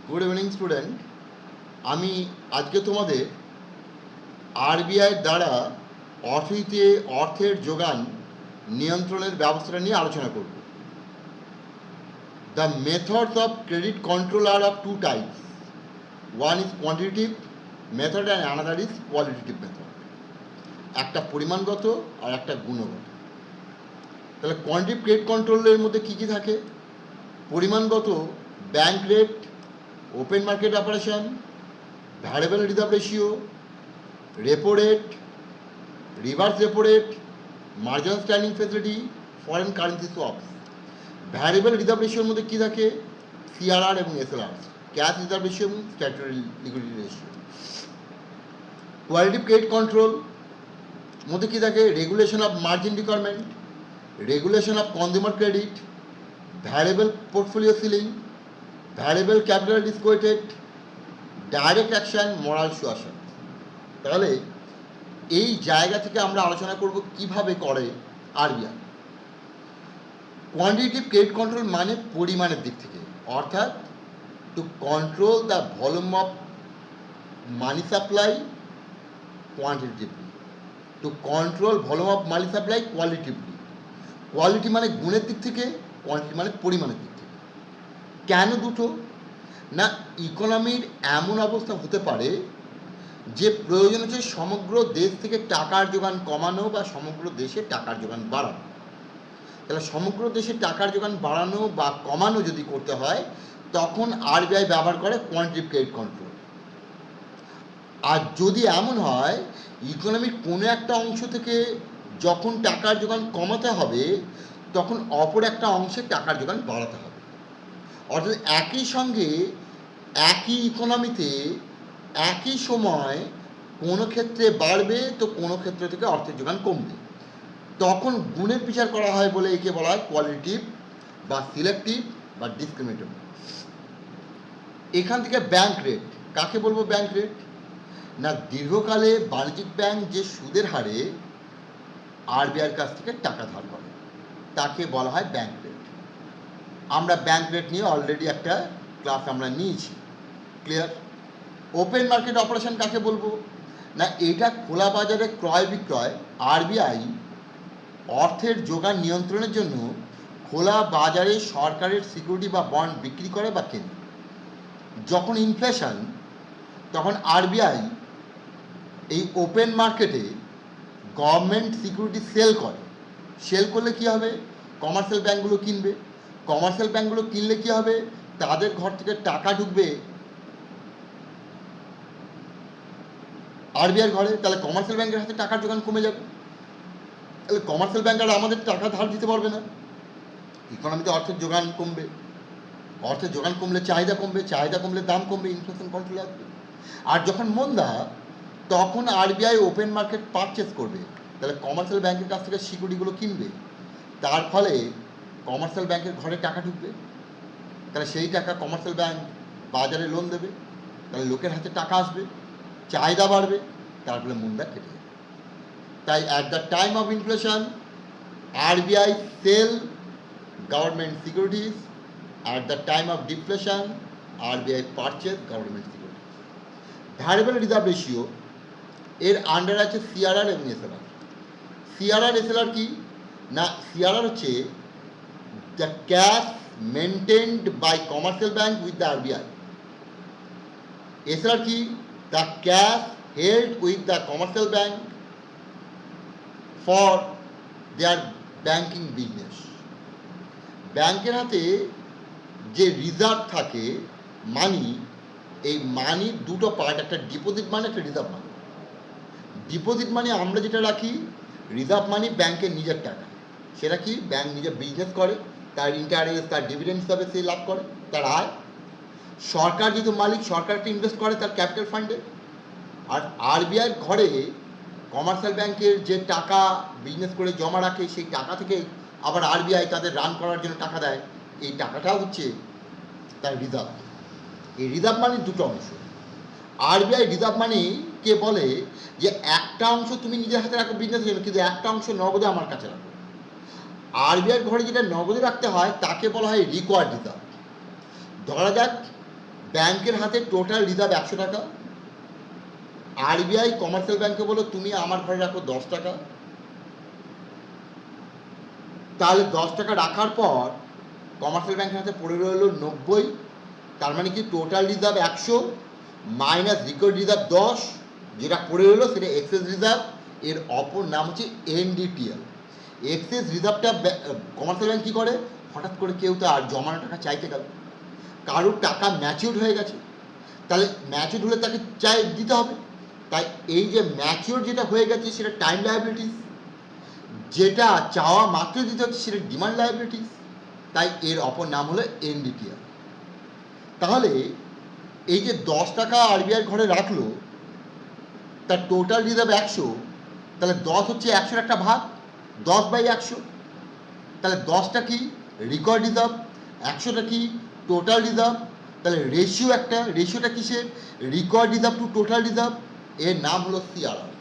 Good evening student. আমি আজকে তোমাদের আরবিআই দ্বারা অর্থনীতিতে অর্থের যোগান নিয়ন্ত্রণের ব্যবস্থাটা নিয়ে আলোচনা করব। The methods of credit control are of two types, one is quantitative method and another is qualitative method. একটা পরিমাণগত আর একটা গুণগত। তাহলে কোয়ান্টিটিভ ক্রেডিট কন্ট্রোলের মধ্যে কী কী থাকে? পরিমাণগত bank rate, open market operation, variable reserve ratio, repo rate, reverse repo rate, marginal standing facility, foreign currency swaps. Variable reserve রেশিওর মধ্যে কী থাকে? সিআরআর এবং এসএলআর, ক্যাশ রিজার্ভ রেশিও এবং statutory liquidity ratio. Qualitative credit control মধ্যে কী থাকে? Regulation of margin requirement, regulation of consumer credit, variable portfolio ceiling, variable capital risk weighted, direct action, moral suasion. তাহলে এই জায়গা থেকে আমরা আলোচনা করব কিভাবে করে আরবিআই। কোয়ান্টিটিভ ক্রেডিট কন্ট্রোল মানে পরিমাণের দিক থেকে, অর্থাৎ to control the volume of money supply quantitatively, to control volume of money supply qualitatively. Quality মানে গুণের দিক থেকে, কোয়ান্টিটি মানে পরিমাণের দিক থেকে। কেন দুটো? না, ইকোনমির এমন অবস্থা হতে পারে যে প্রয়োজন হচ্ছে সমগ্র দেশ থেকে টাকার যোগান কমানো বা সমগ্র দেশে টাকার যোগান বাড়ানো। তাহলে সমগ্র দেশে টাকার যোগান বাড়ানো বা কমানো যদি করতে হয়, তখন আরবিআই ব্যবহার করে কোয়ান্টিটিভ ক্রেডিট কন্ট্রোল। আর যদি এমন হয় ইকোনমির কোনো একটা অংশ থেকে যখন টাকার যোগান কমাতে হবে, তখন অপর একটা অংশে টাকার যোগান বাড়াতে হবে। অর্থাৎ একই সঙ্গে একই ইকোনমিতে একই সময় কোনো ক্ষেত্রে বাড়বে তো কোনো ক্ষেত্র থেকে অর্থের যোগান কমবে, তখন গুণের বিচার করা হয় বলে একে বলা হয় কোয়ালিটিভ বা সিলেক্টিভ বা ডিসক্রিমিনেটিভ। এখান থেকে ব্যাংক রেট, কাকে বলবো ব্যাংক রেট? না, দীর্ঘকালে বাণিজ্যিক ব্যাংক যে সুদের হারে আরবিআইয়ের কাছ থেকে টাকা ধার করে তাকে বলা হয় ব্যাংক রেট। আমরা ব্যাংক রেট নিয়ে অলরেডি একটা ক্লাস আমরা নিয়েছি, ক্লিয়ার? ওপেন মার্কেট অপারেশন কাকে বলবো? না, এটা খোলা বাজারে ক্রয় বিক্রয়। আরবিআই অর্থের যোগান নিয়ন্ত্রণের জন্য খোলা বাজারে সরকারের সিকিউরিটি বা বন্ড বিক্রি করে বা কেনে। যখন ইনফ্লেশন, তখন আরবিআই এই ওপেন মার্কেটে গভর্নমেন্ট সিকিউরিটি সেল করে। সেল করলে কী হবে? কমার্শিয়াল ব্যাঙ্কগুলো কিনবে। কমার্শিয়াল ব্যাঙ্কগুলো কিনলে কী হবে? তাদের ঘর থেকে টাকা ঢুকবে আরবিআইয়ের ঘরে। তাহলে কমার্শিয়াল ব্যাংকের হাতে টাকার যোগান কমে যাবে। তাহলে কমার্শিয়াল ব্যাংক আর আমাদের টাকা ধার দিতে পারবে না। ইকোনমিতে অর্থের যোগান কমবে, অর্থের যোগান কমলে চাহিদা কমবে, চাহিদা কমলে দাম কমবে, ইনফ্লেশন কন্ট্রোলে আসবে। আর যখন মন্দা, তখন আরবিআই ওপেন মার্কেট পারচেস করবে। তাহলে কমার্শিয়াল ব্যাংকের কাছ থেকে সিকিউরিটিগুলো কিনবে, তার ফলে কমার্শিয়াল ব্যাংকের ঘরে টাকা ঢুকবে। তাহলে সেই টাকা কমার্শিয়াল ব্যাংক বাজারে লোন দেবে, তাহলে লোকের হাতে টাকা আসবে, চাহিদা বাড়বে, তার ফলে মুন্দা কেটে যাবে। তাই at the time of inflation RBI sell government securities, at the time of deflation RBI purchase government securities. Variable reserve ratio এর আন্ডার আছে সিআরআর এবং এসএলআর। সিআরআর এসএলআর কি? না, সিআরআর হচ্ছে the cash maintained by commercial bank with the RBI. SLR কি? The cash held with the commercial bank for their banking business. ব্যাংকের হাতে যে রিজার্ভ থাকে মানি, এই মানির দুটো পার্ট, একটা ডিপোজিট মানি, একটা রিজার্ভ মানি। ডিপোজিট মানি আমরা যেটা রাখি, রিজার্ভ মানি ব্যাংকের নিজের টাকা। সেটা কি? ব্যাংক নিজের বিজনেস করে, তার ইন্টারেস্ট, তার ডিভিডেন্ড হিসাবে সে লাভ করে, তার আয়। সরকার যেহেতু মালিক, সরকার একটা ইনভেস্ট করে তার ক্যাপিটাল ফান্ডে। আর আরবিআইয়ের ঘরে কমার্শিয়াল ব্যাংকের যে টাকা বিজনেস করে জমা রাখে, সেই টাকা থেকে আবার আরবিআই তাদের রান করার জন্য টাকা দেয়। এই টাকাটাও হচ্ছে তার রিজার্ভ। এই রিজার্ভ মানির দুটো অংশ। আরবিআই রিজার্ভ মানিকে বলে যে একটা অংশ তুমি নিজের হাতে রাখো বিজনেসের জন্য, কিন্তু একটা অংশ নগদে আমার কাছে রাখো। আরবিআইয়ের ঘরে যেটা নগদে রাখতে হয় তাকে বলা হয় রিকোয়ার্ড রিজার্ভ। ধরা যাক ব্যাংকের হাতে টোটাল রিজার্ভ 100 টাকা, আরবিআই কমার্শিয়াল ব্যাংকে বলো তুমি আমার ঘরে রাখো 10 টাকা, তাহলে 10 টাকা রাখার পর কমার্শিয়াল ব্যাংকের হাতে পড়ে রইল 90, তার মানে কি total reserve 100 minus required reserve 10, যেটা পড়ে রইলো সেটা এক্সেস রিজার্ভ, এর অপর নাম হচ্ছে এনডিটিএল। এক্সেস রিজার্ভটা কমার্শিয়াল ব্যাংক কী করে, হঠাৎ করে কেউ তো আর জমানো টাকা চাইতে গেল, কারোর টাকা ম্যাচিউর হয়ে গেছে, তাহলে ম্যাচিউর হলে তাকে চাই দিতে হবে, তাই এই যে ম্যাচিউর যেটা হয়ে গেছে সেটা টাইম লায়াবিলিটিস, যেটা চাওয়া মাত্র দিতে হচ্ছে সেটা ডিমান্ড লায়াবিলিটিস, তাই এর অপর নাম হলো এনডিটিএল। তাহলে এই যে 10 টাকা আরবিআই ঘরে রাখলো, তার টোটাল রিজার্ভ 100, তাহলে 10 হচ্ছে 100-র একটা ভাগ, 10/100, তাহলে 10টা কি রিকর্ড রিজার্ভ, 100টা কি টোটাল রিজার্ভ, তাহলে রেশিওটা কিসের, required reserve to total reserve, এর নাম হলো CRR,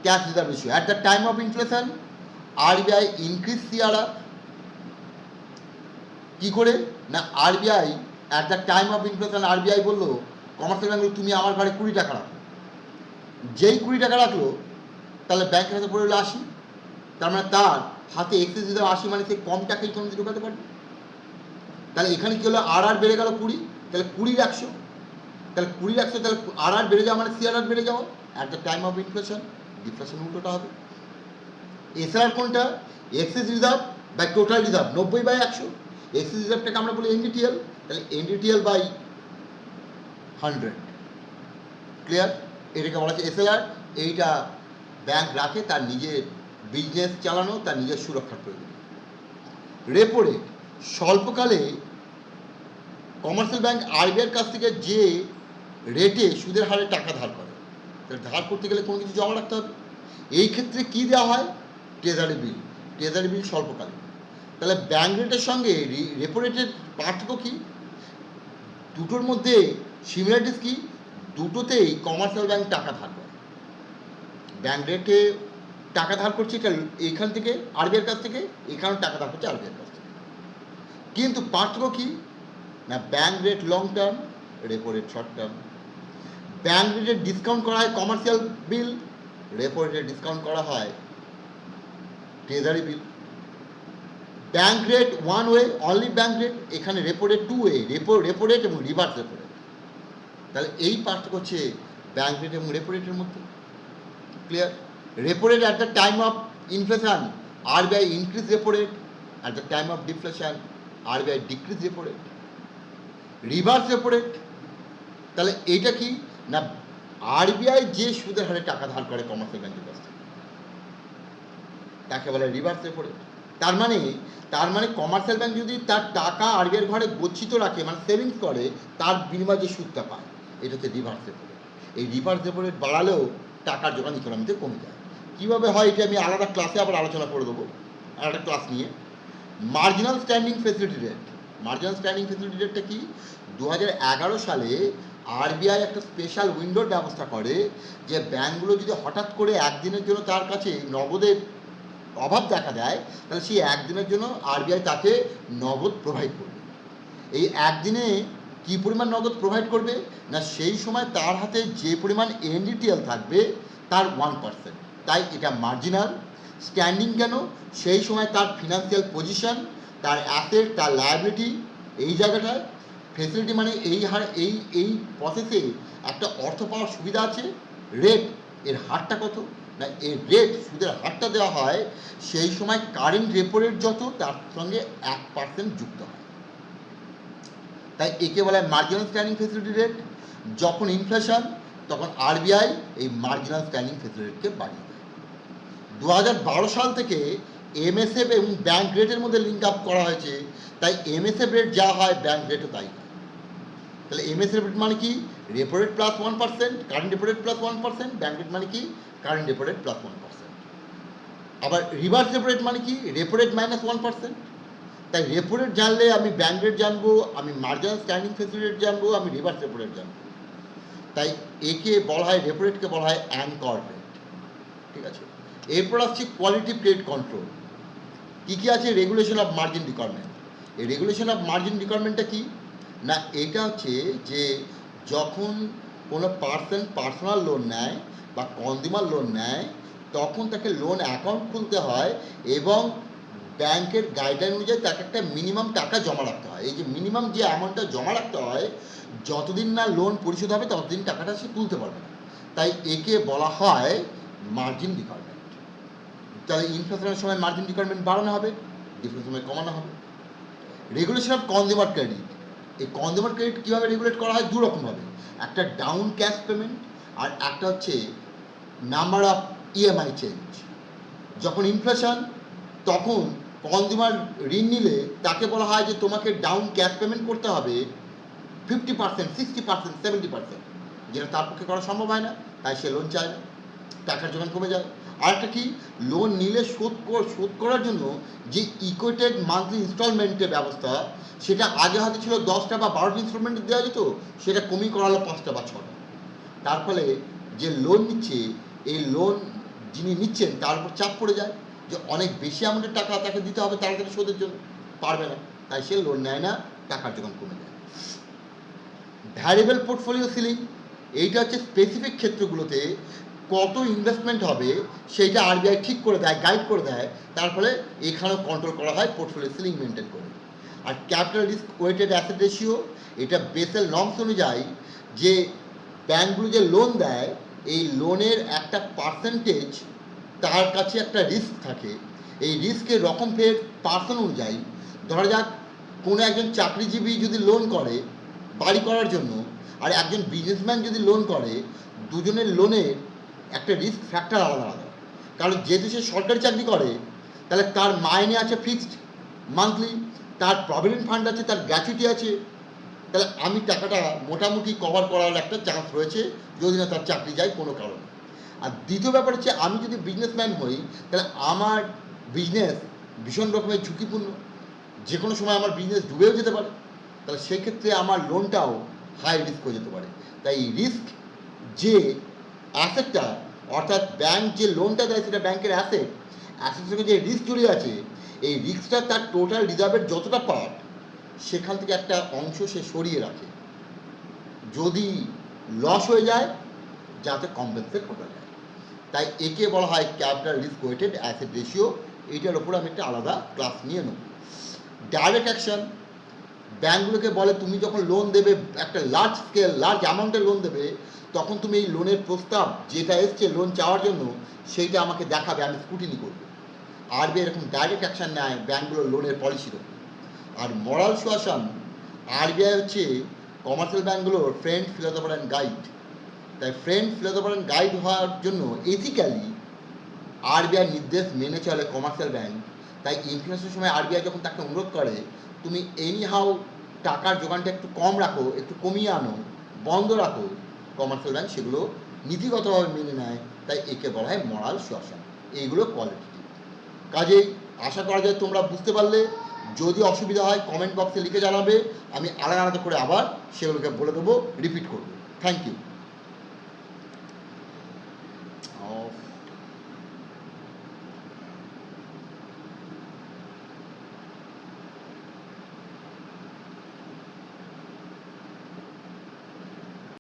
cash reserve ratio. At the time of inflation RBI increase CRR, কী করে না, RBI at the time of inflation RBI বললো কমার্শিয়াল ব্যাংক তুমি আমার ঘরে 20 টাকা রাখো, যেই 20 টাকা রাখলো তাহলে ব্যাংকের হাতে পড়ে হলো 80, তার মানে তার হাতে এক্সেস রিজার্ভ 80, মানে সে কম টাকা ইকোনমিতে ঢোকাতে পারবে। তাহলে এখানে কী হলো, আর বেড়ে গেল 20, তাহলে 20-100, তাহলে 20-100, তাহলে আর বেড়ে যাওয়া মানে সিআরআর বেড়ে যাওয়া। At the time of inflation deflation উল্টোটা হবে। এসআরআর কোনটা, excess reserve by total reserve 90/100, excess রিজার্ভটাকে আমরা বলি এনডিটিএল, তাহলে এনডিটিএল বাই 100, ক্লিয়ার। এটাকে বলা হচ্ছে এসএলআর। এইটা ব্যাংক রাখে তার নিজের বিজনেস চালানো, তার নিজের সুরক্ষার প্রয়োজন। রেপো রেট, স্বল্পকালে কমার্শিয়াল ব্যাংক আরবিআইয়ের কাছ থেকে যে রেটে সুদের হারে টাকা ধার করে, তাহলে ধার করতে গেলে কোনো কিছু জমা রাখতে হবে। এই ক্ষেত্রে কী দেওয়া হয়, ট্রেজারি বিল, ট্রেজারি বিল স্বল্পকালীন। তাহলে ব্যাংক রেটের সঙ্গে রেপো রেটের পার্থক্য কী, দুটোর মধ্যে সিমিলারিটিস কী, দুটোতেই কমার্শিয়াল ব্যাংক টাকা ধার করে। ব্যাংক রেটে টাকা ধার করছে এটা এইখান থেকে আরবিআইয়ের কাছ থেকে, এখানেও টাকা ধার করছে আরবিআইয়ের কাছ থেকে, কিন্তু পার্থক্য কী না, bank rate long term, repo rate short term. Bank রেটের ডিসকাউন্ট করা হয় কমার্শিয়াল বিল, রেপো রেটের ডিসকাউন্ট করা হয় treasury bill. Bank rate one way, only bank rate, এখানে repo rate two way, repo rate এবং রিভার্স রেপো রেট। তাহলে এই পার্থক্য হচ্ছে ব্যাংক রেট এবং রেপো রেটের মধ্যে, clear. Repo rate at the time of inflation RBI increase repo rate, at the time of deflation RBI decrease repo rate. Reverse repo rate, তাহলে এইটা কি না, আরবিআই যে সুদের হারে টাকা ধার করে কমার্শিয়াল ব্যাংকের কাছ থেকে তাকে বলে রিভার্স রেপো রেট। তার মানে কমার্শিয়াল ব্যাংক যদি তার টাকা আরবিআইয়ের ঘরে গচ্ছিত রাখে, মানে সেভিংস করে, তার বিনিময়ে যে সুদটা পায়, এটা হচ্ছে রিভার্স রেপো রেট। এই রিভার্স রেপো রেট বাড়ালেও টাকার যোগান ইকোনমিতে কমে যায়। কীভাবে হয় এটা আমি আলাদা ক্লাসে আবার আলোচনা করে দেবো, আলাদা ক্লাস নিয়ে। Marginal standing facility rate, marginal standing facility রেটটা কি, 2011 সালে আরবিআই একটা স্পেশাল উইন্ডোর ব্যবস্থা করে, যে ব্যাংকগুলো যদি হঠাৎ করে একদিনের জন্য তার কাছে নগদের অভাব দেখা দেয়, তাহলে সেই একদিনের জন্য আরবিআই তাকে নগদ প্রোভাইড করবে। এই একদিনে কী পরিমাণ নগদ প্রোভাইড করবে না, সেই সময় তার হাতে যে পরিমাণ এনডিটিএল থাকবে তার 1%, তাই এটা মার্জিনাল স্ট্যান্ডিং। কেন, সেই সময় তার ফিনান্সিয়াল পজিশন, তার অ্যাসেট, তার লায়াবিলিটি, এই জায়গাটায় ফেসিলিটি, মানে এই প্রসেসে একটা অর্থ পাওয়ার সুবিধা আছে। রেট, এর হারটা কত না, এর রেট সুদের হারটা দেওয়া হয় সেই সময় কারেন্ট রেপো রেট যত, তার সঙ্গে 1% যুক্ত হয়, তাই একে বলা হয় মার্জিনাল স্ট্যান্ডিং ফেসিলিটি রেট। যখন ইনফ্লেশন, তখন আরবিআই এই মার্জিনাল স্ট্যান্ডিং ফেসিলিটি রেটকে বাড়িয়ে দেয়। 2012 সাল থেকে এমএসএফ এবং ব্যাংক রেটের মধ্যে লিঙ্ক আপ করা হয়েছে, তাই এমএসএফ রেট যা হয় ব্যাংক রেটও তাই হয়। তাহলে এমএসএফ রেট মানে কি, repo rate plus 1%, current repo rate plus 1%, bank rate মানে কি, কারেন্ট রেপো রেট প্লাস 1%। আবার রিভার্স রেপো রেট মানে কি, রেপো রেট মাইনাস 1%। তাই রেপো রেট জানলে আমি ব্যাংক রেট জানবো, আমি মার্জিনাল স্ট্যান্ডিং ফেসিলিটি রেট জানবো, আমি রিভার্স রেপো রেট জানবো। তাই একে বলা হয়, রেপো রেটকে বলা হয় অ্যাঙ্কর রেট, ঠিক আছে। এরপর আসছে কোয়ালিটি ক্রেডিট কন্ট্রোল। কী কী আছে, রেগুলেশন অফ মার্জিন রিকোয়ারমেন্ট। এই রেগুলেশন অফ মার্জিন রিকোয়ারমেন্টটা কি না, এটা হচ্ছে যে যখন কোনো পার্সন পার্সোনাল লোন নেয় বা কনজিউমার লোন নেয়, তখন তাকে লোন অ্যাকাউন্ট খুলতে হয় এবং ব্যাংকের গাইডলাইন অনুযায়ী তাকে একটা মিনিমাম টাকা জমা রাখতে হয়। এই যে মিনিমাম যে অ্যামাউন্টটা জমা রাখতে হয়, যতদিন না লোন পরিশোধ হবে ততদিন টাকাটা সে তুলতে পারবে না। তাই একে বলা হয় মার্জিন রিকোয়ারমেন্ট। তাহলে ইনফ্লেশনের সময় মার্জিন রিকোয়ারমেন্ট বাড়ানো হবে, ডিফ্লেশনের সময় কমানো হবে। রেগুলেশন অফ কনজিউমার ক্রেডিট, এই কনজিউমার ক্রেডিট কীভাবে রেগুলেট করা হয়? দুরকমভাবে, একটা ডাউন ক্যাশ পেমেন্ট আর একটা হচ্ছে নাম্বার অফ ইএমআই চেঞ্জ। যখন ইনফ্লেশন, তখন কনজিউমার ঋণ নিলে তাকে বলা হয় যে তোমাকে ডাউন ক্যাশ পেমেন্ট করতে হবে 50%, 60%, 70%, যেটা তার পক্ষে করা সম্ভব হয় না, তাই সে লোন চায় না, টাকার যোগান কমে যায়। আর একটা কি, লোন নিলে শোধ করার জন্য যে ইকুইটেড মান্থলি ইনস্টলমেন্টের ব্যবস্থা, সেটা আগে হয়তো ছিল 10টা বা 12টা ইনস্টলমেন্ট দেওয়া যেত, সেটা কমিয়ে করা হলো 5টা বা 6টা। তার ফলে যে লোন নিচ্ছে, এই লোন যিনি নিচ্ছেন তার উপর চাপ পড়ে যায় যে অনেক বেশি অ্যামাউন্টের টাকা তাকে দিতে হবে তাড়াতাড়ি শোধের জন্য, পারবে না, তাই সে লোন নেয় না, টাকার যোগান কমে যায়। ভ্যারিয়েবল পোর্টফোলিও সিলিং, এইটা হচ্ছে স্পেসিফিক ক্ষেত্রগুলোতে কত ইনভেস্টমেন্ট হবে সেইটা আরবিআই ঠিক করে দেয়, গাইড করে দেয়, তার ফলে এখানেও কন্ট্রোল করা হয় পোর্টফোলিও সিলিং মেনটেন করে। আর capital risk weighted asset ratio, এটা বেসেল নর্মস অনুযায়ী যে ব্যাঙ্কগুলো যে লোন দেয়, এই লোনের একটা পার্সেন্টেজ তার কাছে একটা রিস্ক থাকে, এই রিস্কের রকম ফের পার্সন অনুযায়ী। ধরা যাক কোনো একজন চাকরিজীবী যদি লোন করে বাড়ি করার জন্য, আর একজন বিজনেসম্যান যদি লোন করে, দুজনের লোনের একটা রিস্ক ফ্যাক্টর আলাদা আলাদা। কারণ যেহেতু সে সরকারি চাকরি করে, তাহলে তার মাইনে আছে ফিক্সড মান্থলি, তার প্রভিডেন্ট ফান্ড আছে, তার গ্র্যাচুইটি আছে, তাহলে আমি টাকাটা মোটামুটি কভার করার একটা চান্স রয়েছে যদি না তার চাকরি যায় কোনো কারণে। আর দ্বিতীয় ব্যাপার হচ্ছে, আমি যদি বিজনেসম্যান হই, তাহলে আমার বিজনেস ভীষণ রকমের ঝুঁকিপূর্ণ, যে কোনো সময় আমার বিজনেস ডুবেও যেতে পারে, তাহলে সেই ক্ষেত্রে আমার লোনটাও হাই রিস্ক হয়ে যেতে পারে। তাই রিস্ক যে অ্যাসেটটা, অর্থাৎ ব্যাংক যে লোনটা দেয় সেটা ব্যাংকের অ্যাসেটের সঙ্গে যে রিস্ক জড়িয়ে আছে, এই রিস্কটা তার টোটাল রিজার্ভের যতটা পার্ট, সেখান থেকে একটা অংশ সে সরিয়ে রাখে, যদি লস হয়ে যায় যাতে কম্পেনসেট করা যায়। তাই একে বলা হয় capital risk weighted asset ratio. এইটার ওপর আমি একটা আলাদা ক্লাস নিয়ে নেব। ডাইরেক্ট অ্যাকশন, ব্যাঙ্কগুলোকে বলে তুমি যখন লোন দেবে, একটা লার্জ অ্যামাউন্টের লোন দেবে, তখন তুমি এই লোনের প্রস্তাব যেটা এসছে লোন চাওয়ার জন্য, সেইটা আমাকে দেখাবে, আমি স্ক্রুটিনি করব। আরবিআই এরকম ডাইরেক্ট অ্যাকশন নেয় ব্যাঙ্কগুলোর লোনের পলিসির ওপর। আর মরাল সুয়াশন, আরবিআই হচ্ছে কমার্শিয়াল ব্যাঙ্কগুলোর ফ্রেন্ড, ফিলোসফার অ্যান্ড গাইড। তাই ফ্রেন্ড, ফিলোসফার অ্যান্ড গাইড হওয়ার জন্য এথিক্যালি আরবিআই নির্দেশ মেনে চলে কমার্শিয়াল ব্যাঙ্ক। তাই ইনফ্লেশনের সময় আরবিআই যখন তাকে অনুরোধ করে তুমি এনি হাউ টাকার যোগানটা একটু কম রাখো, একটু কমিয়ে আনো, বন্ধ রাখো, কমার্শিয়াল ব্যাঙ্ক সেগুলো নীতিগতভাবে মেনে নেয়। তাই একে বলা হয় মরাল সুয়াশন। এইগুলো কোয়ালিটেটিভ। কাজেই আশা করা যায় তোমরা বুঝতে পারলে। যদি অসুবিধা হয় কমেন্ট বক্সে লিখে জানাবে, আমি আলাদা আলাদা করে আবার সেগুলোকে বলে দেবো, রিপিট করবো। Thank you.